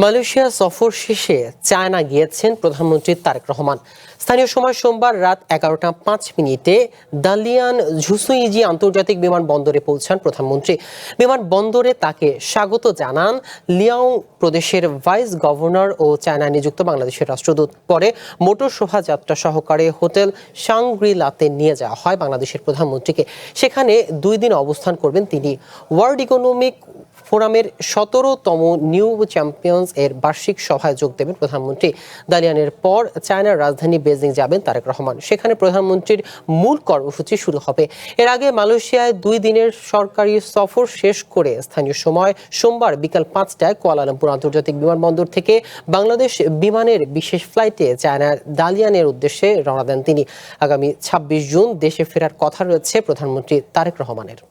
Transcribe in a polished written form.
Malaysia সফর শেষে China গিয়েছেন প্রধানমন্ত্রী তারেক রহমান। স্থানীয় সময় সোমবার রাত 11টা 5 মিনিটে দালিয়ান ঝুসুইজি আন্তর্জাতিক বিমানবন্দরে পৌঁছান প্রধানমন্ত্রী। বিমানবন্দরে তাকে স্বাগত জানান লিয়াও প্রদেশের ভাইস গভর্নর ও চায়না নিযুক্ত বাংলাদেশের রাষ্ট্রদূত। পরে মোটর শোভাযাত্রা সহকারে হোটেল শাংগ্রি-লাতে নিয়ে যাওয়া হয় বাংলাদেশের প্রধানমন্ত্রীকে। সেখানে 2 দিন অবস্থান করবেন তিনি। ওয়ার্ল্ড ইকোনমিক ফোরামের 17তম নিউ চ্যাম্পিয়ন্স এর বার্ষিক সভায় যোগ দেবেন প্রধানমন্ত্রী। দালিয়ানের পর চায়নার রাজধানী বেজিং যাবেন তারেক রহমান। সেখানে প্রধানমন্ত্রীর মূল কর্মসূচি শুরু হবে। এর আগে মালয়েশিয়ায় 2 দিনের সরকারি সফর শেষ করে স্থানীয় সময় সোমবার বিকাল 5টায় কুয়ালালামপুর আন্তর্জাতিক বিমানবন্দর থেকে বাংলাদেশ বিমানের বিশেষ ফ্লাইটে চায়নার দালিয়ানের উদ্দেশ্যে রওনা দেন তিনি। আগামী 26 জুন দেশে ফেরার কথা রয়েছে প্রধানমন্ত্রী তারেক রহমানের।